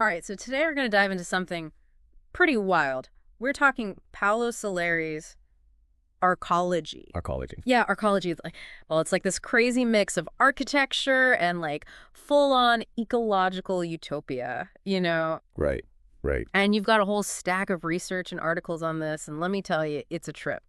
All right, so today we're going to dive into something pretty wild. We're talking Paolo Soleri's Arcology. Arcology. Yeah, Arcology. Well, it's like this crazy mix of architecture and like full-on ecological utopia, you know? Right, right. And you've got a whole stack of research and articles on this, and let me tell you, it's a trip.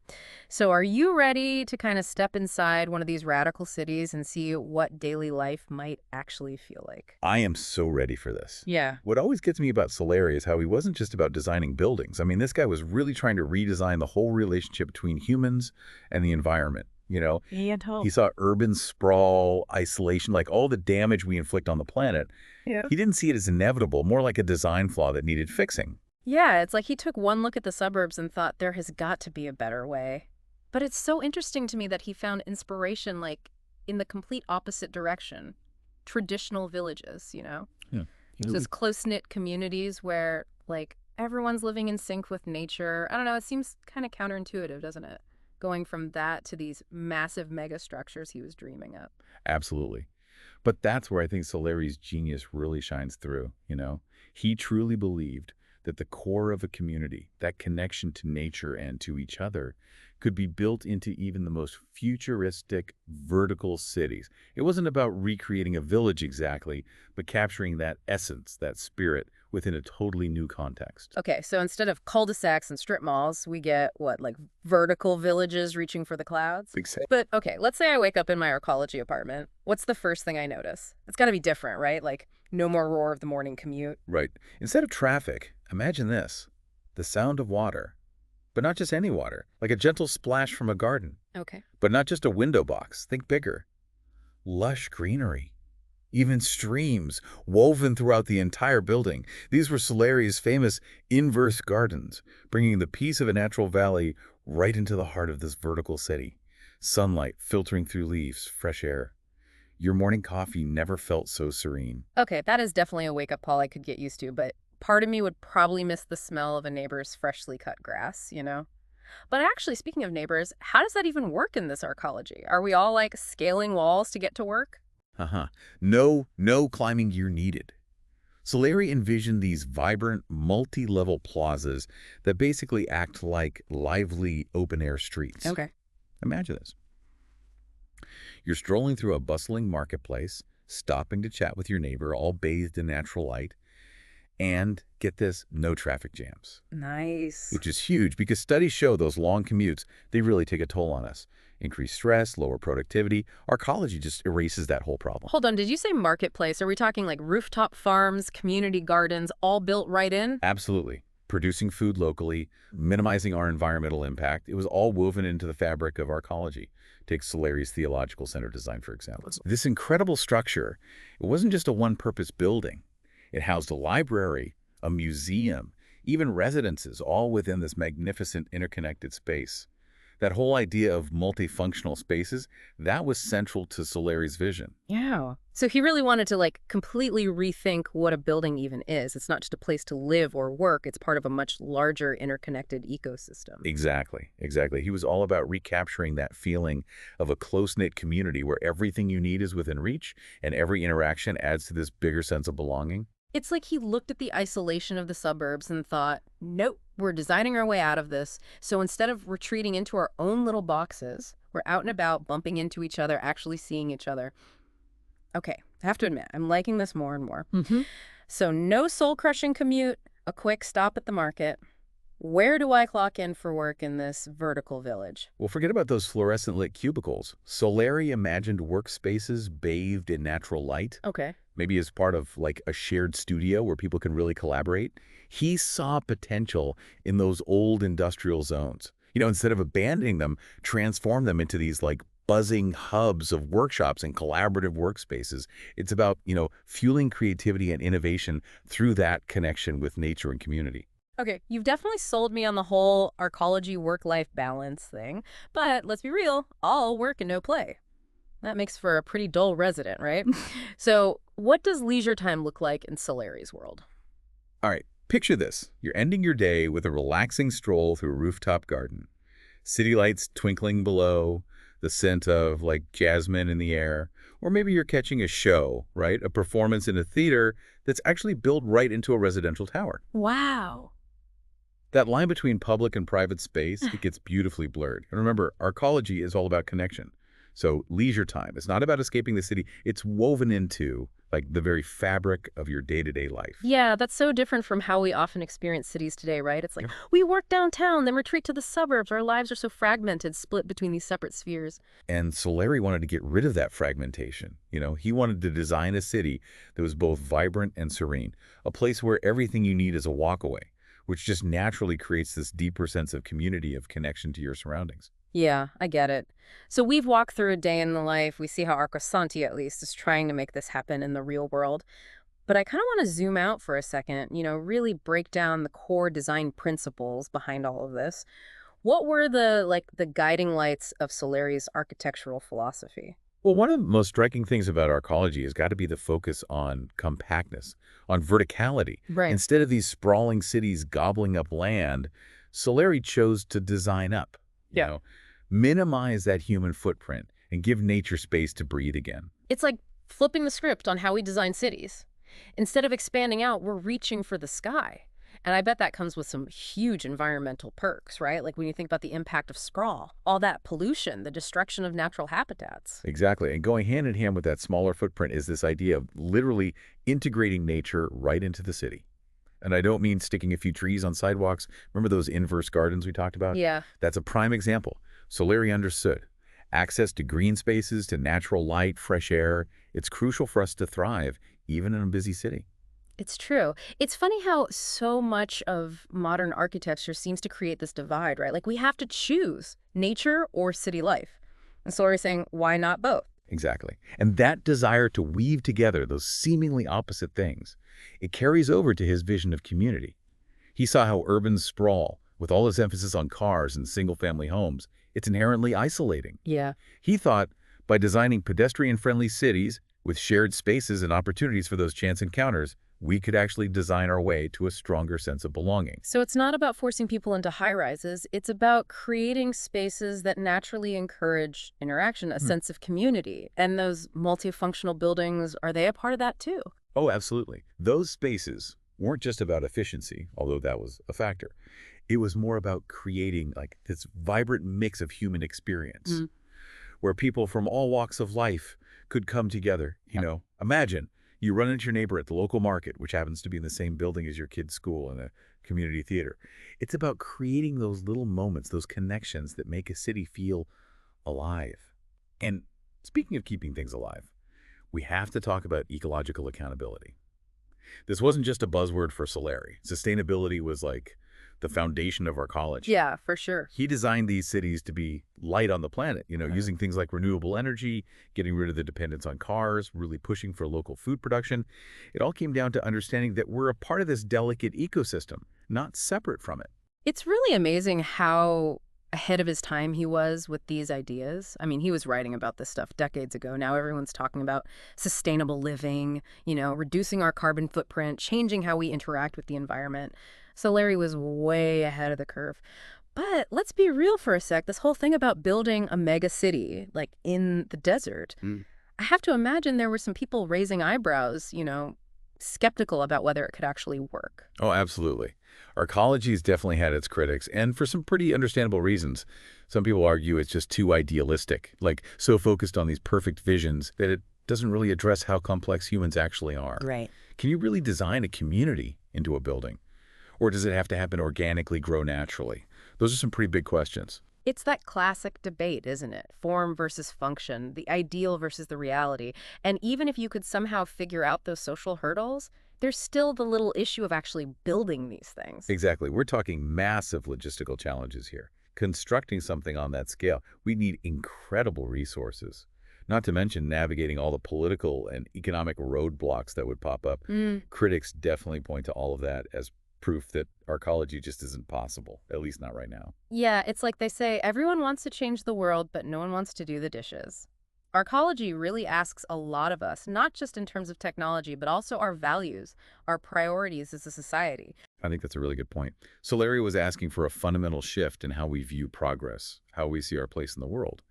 So are you ready to kind of step inside one of these radical cities and see what daily life might actually feel like? I am so ready for this. Yeah. What always gets me about Soleri is how he wasn't just about designing buildings. I mean, this guy was really trying to redesign the whole relationship between humans and the environment. He saw urban sprawl, isolation, like all the damage we inflict on the planet. Yeah. He didn't see it as inevitable, more like a design flaw that needed fixing. Yeah, it's like he took one look at the suburbs and thought there has got to be a better way. But it's so interesting to me that he found inspiration like in the complete opposite direction. Traditional villages, you know? Yeah. Those close-knit communities where like everyone's living in sync with nature. I don't know, it seems kind of counterintuitive, doesn't it? Going from that to these massive mega structures he was dreaming up. Absolutely. But that's where I think Soleri's genius really shines through, He truly believed that the core of a community, that connection to nature and to each other, could be built into even the most futuristic vertical cities. It wasn't about recreating a village exactly, but capturing that essence, that spirit, within a totally new context. Okay, so instead of cul-de-sacs and strip malls, we get what, like vertical villages reaching for the clouds? Exactly. But okay, let's say I wake up in my Arcology apartment. What's the first thing I notice? It's got to be different, right? Like no more roar of the morning commute. Right. Instead of traffic, imagine this. The sound of water. But not just any water, like a gentle splash from a garden. Okay. But not just a window box. Think bigger. Lush greenery. Even streams woven throughout the entire building. These were Soleri's famous inverse gardens, bringing the peace of a natural valley right into the heart of this vertical city. Sunlight filtering through leaves, fresh air. Your morning coffee never felt so serene. Okay, that is definitely a wake-up call I could get used to, but part of me would probably miss the smell of a neighbor's freshly cut grass, you know? But actually, speaking of neighbors, how does that even work in this Arcology? Are we all like scaling walls to get to work? No climbing gear needed. Soleri envisioned these vibrant, multi-level plazas that basically act like lively open-air streets. Okay. Imagine this. You're strolling through a bustling marketplace, stopping to chat with your neighbor, all bathed in natural light, and, get this, no traffic jams. Nice. Which is huge because studies show those long commutes, they really take a toll on us. Increased stress, lower productivity. Arcology just erases that whole problem. Hold on, did you say marketplace? Are we talking like rooftop farms, community gardens, all built right in? Absolutely. Producing food locally, minimizing our environmental impact, it was all woven into the fabric of Arcology. Take Soleri's theological center design, for example. This incredible structure, it wasn't just a one-purpose building. It housed a library, a museum, even residences, all within this magnificent interconnected space. That whole idea of multifunctional spaces, that was central to Soleri's vision. Yeah. So he really wanted to like completely rethink what a building even is. It's not just a place to live or work. It's part of a much larger interconnected ecosystem. Exactly. He was all about recapturing that feeling of a close-knit community where everything you need is within reach and every interaction adds to this bigger sense of belonging. It's like he looked at the isolation of the suburbs and thought, nope, we're designing our way out of this. So instead of retreating into our own little boxes, we're out and about, bumping into each other, actually seeing each other. Okay, I have to admit, I'm liking this more and more. So no soul-crushing commute, a quick stop at the market. Where do I clock in for work in this vertical village? Well, forget about those fluorescent lit cubicles. Soleri imagined workspaces bathed in natural light. Okay. Maybe as part of like a shared studio where people can really collaborate. He saw potential in those old industrial zones. Instead of abandoning them, transform them into these like buzzing hubs of workshops and collaborative workspaces. It's about, fueling creativity and innovation through that connection with nature and community. Okay, you've definitely sold me on the whole Arcology work-life balance thing, but let's be real, all work and no play. That makes for a pretty dull resident, right? So what does leisure time look like in Soleri's world? All right, picture this. You're ending your day with a relaxing stroll through a rooftop garden. City lights twinkling below, the scent of like jasmine in the air, or maybe you're catching a show, right? A performance in a theater that's actually built right into a residential tower. Wow. That line between public and private space, it gets beautifully blurred. And remember, arcology is all about connection. So leisure time, it's not about escaping the city. It's woven into like the very fabric of your day-to-day life. Yeah, that's so different from how we often experience cities today, right? It's like, Yep. we work downtown, then retreat to the suburbs. Our lives are so fragmented, split between these separate spheres. And Soleri wanted to get rid of that fragmentation. He wanted to design a city that was both vibrant and serene, a place where everything you need is a walk away, which just naturally creates this deeper sense of community, of connection to your surroundings. Yeah, I get it. So we've walked through a day in the life. We see how Arcosanti, at least, is trying to make this happen in the real world. But I kind of want to zoom out for a second, really break down the core design principles behind all of this. What were the guiding lights of Soleri's architectural philosophy? Well, one of the most striking things about arcology has got to be the focus on compactness, on verticality. Right. Instead of these sprawling cities gobbling up land, Soleri chose to design up, you Yeah. know, minimize that human footprint and give nature space to breathe again. It's like flipping the script on how we design cities. Instead of expanding out, we're reaching for the sky. And I bet that comes with some huge environmental perks, right? Like when you think about the impact of sprawl, all that pollution, the destruction of natural habitats. Exactly. And going hand in hand with that smaller footprint is this idea of literally integrating nature right into the city. And I don't mean sticking a few trees on sidewalks. Remember those inverse gardens we talked about? Yeah. That's a prime example. Soleri understood. Access to green spaces, to natural light, fresh air, it's crucial for us to thrive, even in a busy city. It's true. It's funny how so much of modern architecture seems to create this divide, right? Like we have to choose nature or city life. And so we're saying, why not both? Exactly. And that desire to weave together those seemingly opposite things, it carries over to his vision of community. He saw how urban sprawl, with all its emphasis on cars and single-family homes, it's inherently isolating. Yeah. He thought by designing pedestrian-friendly cities with shared spaces and opportunities for those chance encounters, we could actually design our way to a stronger sense of belonging. So it's not about forcing people into high rises. It's about creating spaces that naturally encourage interaction, a sense of community. And those multifunctional buildings, are they a part of that too? Oh, absolutely. Those spaces weren't just about efficiency, although that was a factor. It was more about creating like this vibrant mix of human experience where people from all walks of life could come together. Imagine you run into your neighbor at the local market, which happens to be in the same building as your kid's school and a community theater. It's about creating those little moments, those connections that make a city feel alive. And speaking of keeping things alive, we have to talk about ecological accountability. This wasn't just a buzzword for Soleri. Sustainability was like the foundation of arcology. Yeah, for sure. He designed these cities to be light on the planet, using things like renewable energy, getting rid of the dependence on cars, really pushing for local food production. It all came down to understanding that we're a part of this delicate ecosystem, not separate from it. It's really amazing how ahead of his time he was with these ideas. I mean, he was writing about this stuff decades ago. Now everyone's talking about sustainable living, reducing our carbon footprint, changing how we interact with the environment. So Larry was way ahead of the curve. But let's be real for a sec. This whole thing about building a mega city, like in the desert, I have to imagine there were some people raising eyebrows, skeptical about whether it could actually work. Oh, absolutely. Arcology's definitely had its critics, and for some pretty understandable reasons. Some people argue it's just too idealistic, like so focused on these perfect visions that it doesn't really address how complex humans actually are. Right. Can you really design a community into a building? Or does it have to happen organically, grow naturally? Those are some pretty big questions. It's that classic debate, isn't it? Form versus function, the ideal versus the reality. And even if you could somehow figure out those social hurdles, there's still the little issue of actually building these things. Exactly. We're talking massive logistical challenges here. Constructing something on that scale, we need incredible resources. Not to mention navigating all the political and economic roadblocks that would pop up. Critics definitely point to all of that as proof that arcology just isn't possible, at least not right now. Yeah, it's like they say, everyone wants to change the world, but no one wants to do the dishes. Arcology really asks a lot of us, not just in terms of technology, but also our values, our priorities as a society. I think that's a really good point. Soleri was asking for a fundamental shift in how we view progress, how we see our place in the world.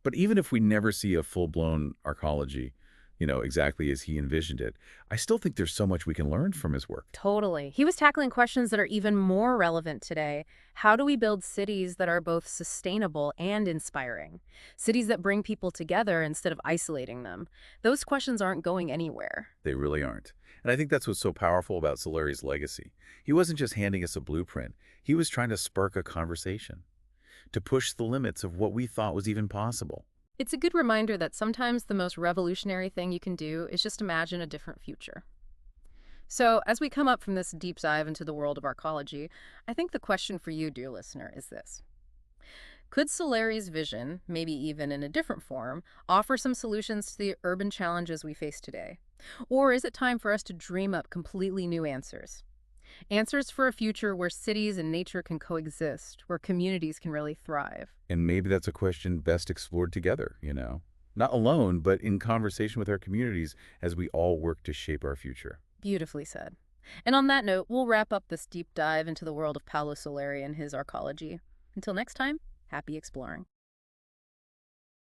But even if we never see a full-blown arcology, exactly as he envisioned it, I still think there's so much we can learn from his work. Totally. He was tackling questions that are even more relevant today. How do we build cities that are both sustainable and inspiring? Cities that bring people together instead of isolating them. Those questions aren't going anywhere. They really aren't. And I think that's what's so powerful about Soleri's legacy. He wasn't just handing us a blueprint. He was trying to spark a conversation, to push the limits of what we thought was even possible. It's a good reminder that sometimes the most revolutionary thing you can do is just imagine a different future. So, as we come up from this deep dive into the world of arcology, I think the question for you, dear listener, is this. Could Soleri's vision, maybe even in a different form, offer some solutions to the urban challenges we face today? Or is it time for us to dream up completely new answers? Answers for a future where cities and nature can coexist, where communities can really thrive. And maybe that's a question best explored together. Not alone, but in conversation with our communities as we all work to shape our future. Beautifully said. And on that note, we'll wrap up this deep dive into the world of Paolo Soleri and his arcology. Until next time, happy exploring.